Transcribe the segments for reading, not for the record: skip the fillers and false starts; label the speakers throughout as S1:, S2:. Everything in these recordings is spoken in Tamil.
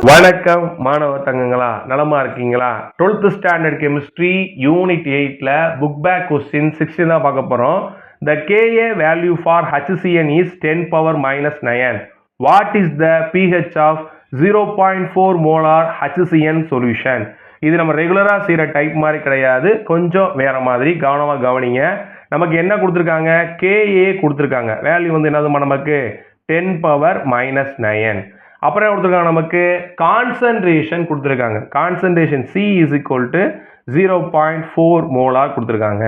S1: வணக்கம் மாணவ தங்கங்களா, நலமா இருக்கீங்களா? 12th ஸ்டாண்டர்ட் கெமிஸ்ட்ரி யூனிட் 8ல புக் பேக் கொஸ்டின் 16 தான் பார்க்க போறோம். The Ka value for HCN is 10 power minus 9. What is the pH of 0.4 molar HCN solution? இது நம்ம ரெகுலரா செய்யற டைப் மாதிரி கிடையாது, கொஞ்சம் வேற மாதிரி. கவனமா கவனிங்க. நமக்கு என்ன கொடுத்துருக்காங்க? Ka கொடுத்துருக்காங்க. வேல்யூ வந்து என்னதுமா நமக்கு 10 power minus 9. அப்புறம் கொடுத்துருக்காங்க நமக்கு கான்சன்ட்ரேஷன் கொடுத்துருக்காங்க. Concentration C is equal to 0.4 molar கொடுத்துருக்காங்க.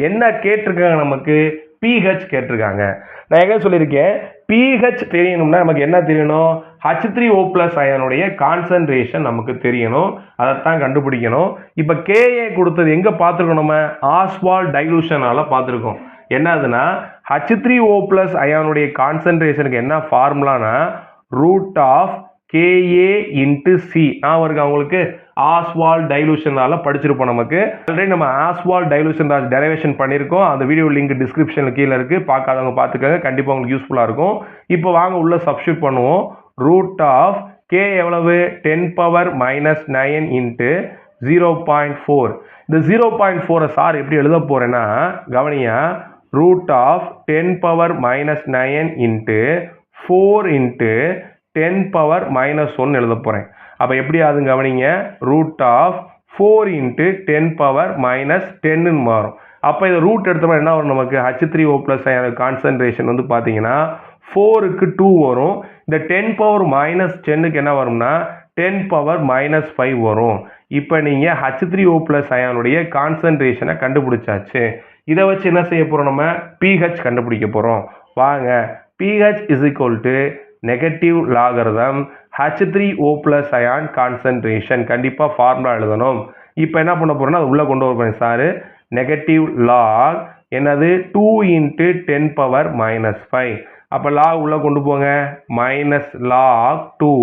S1: என்ன கேட்டிருக்காங்க? நமக்கு pH கேட்டிருக்காங்க. நான் எங்க சொல்லியிருக்கேன், pH தெரியணும்னா நமக்கு என்ன தெரியணும்? H3O பிளஸ் அயனுடைய கான்சன்ட்ரேஷன் நமக்கு தெரியணும். அதைத்தான் கண்டுபிடிக்கணும். இப்போ Ka கொடுத்தது எங்க பார்த்துருக்கோம்? நம்ம ஆஸ்வால்ட் டைலூஷனால பார்த்துருக்கோம். என்னதுன்னா H3O பிளஸ் அயனுடைய கான்சன்ட்ரேஷனுக்கு என்ன ஃபார்முலானா root of Ka into C. நான் வருங்க உங்களுக்கு ஆஸ்வால்ட் டைலூஷனால படிச்சிருப்போம். நமக்கு ஆல்ரெடி நம்ம ஆஸ்வால்ட் டைலூஷன் டெரிவேஷன் பண்ணியிருக்கோம். அந்த வீடியோ லிங்க் டிஸ்கிரிப்ஷன்ல கீழே இருக்கு, பார்க்காதவங்க பார்த்துக்கோங்க, கண்டிப்பாக உங்களுக்கு யூஸ்ஃபுல்லாக இருக்கும். இப்போ வாங்க உள்ள சப்ஸ்டியூட் பண்ணுவோம். ரூட் ஆஃப் K எவ்வளவு? 10 பவர் மைனஸ் 9 இன்ட்டு 0.4. இந்த 0.4 சார் எப்படி எழுத போறேன்னா கவனியா, root of 10 power minus 9 into 4 into 10 power minus 1 எழுத போகிறேன். அப்போ எப்படி ஆகுதுன்னு கவனிங்க, root of 4 into 10 power minus 10ன்னு மாறும். அப்போ இதை ரூட் எடுத்தோம்னா என்ன வரும்? நமக்கு H3O ப்ளஸ் கான்சன்ட்ரேஷன் வந்து பார்த்தீங்கன்னா 4க்கு 2 வரும். இந்த 10 பவர் மைனஸ் 10க்கு என்ன வரும்னா 10 பவர் மைனஸ் 5 வரும். இப்போ நீங்கள் H3O ப்ளஸ் அயனுடைய கான்சன்ட்ரேஷனை கண்டுபிடிச்சாச்சு. இதை வச்சு என்ன செய்ய போகிறோம்? நம்ம pH கண்டுபிடிக்க போகிறோம். வாங்க, pH is equal to negative logarithm H3O plus ion concentration. கண்டிப்பாக ஃபார்முலா எழுதணும். இப்போ என்ன பண்ண போகிறோன்னா அது உள்ளே கொண்டு வரப்போறேன் சார். நெகட்டிவ் லாக் என்னது 2 இன்ட்டு 10 பவர் மைனஸ் 5. அப்போ லாக் உள்ளே கொண்டு போங்க. Minus lock 2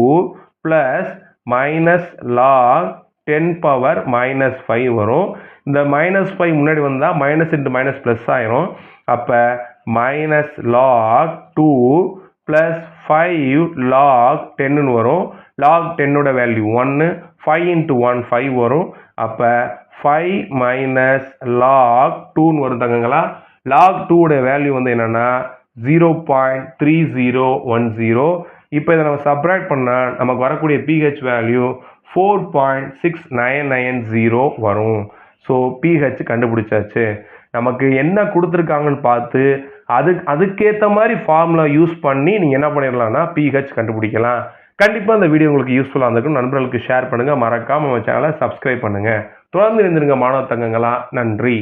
S1: plus minus lock 10 power minus 5 வரும். இந்த மைனஸ் 5 முன்னாடி வந்தால் மைனஸ் இன்ட்டு மைனஸ் ப்ளஸ் ஆயிரும். அப்போ மைனஸ் லாக் 2 ப்ளஸ் 5 லாக் 10ன்னு வரும். லாக் 10ஓட வேல்யூ 1, 5 இன்ட்டு 1 5 வரும். அப்போ 5 மைனஸ் லாக் 2ன்னு வரும் தங்கங்களா. லாக் 2ஓட வேல்யூ வந்து என்னென்னா 0.3010. இப்போ இதை நம்ம சப்ராக்ட் பண்ணால் நமக்கு வரக்கூடிய pH வேல்யூ 4.6990 வரும். ஸோ pH கண்டுபிடிச்சாச்சு. நமக்கு என்ன கொடுத்துருக்காங்கன்னு பார்த்து அதுக்கேற்ற மாதிரி ஃபார்முலா யூஸ் பண்ணி நீங்கள் என்ன பண்ணிடலாம்னா pH கண்டுபிடிக்கலாம். கண்டிப்பாக இந்த வீடியோ உங்களுக்கு யூஸ்ஃபுல்லாக இருந்திருக்கும். நண்பர்களுக்கு ஷேர் பண்ணுங்கள். மறக்காமல் நம்ம சேனலை சப்ஸ்கிரைப் பண்ணுங்கள். தொடர்ந்து இருந்துருங்க மாணவ தங்கங்களா. நன்றி.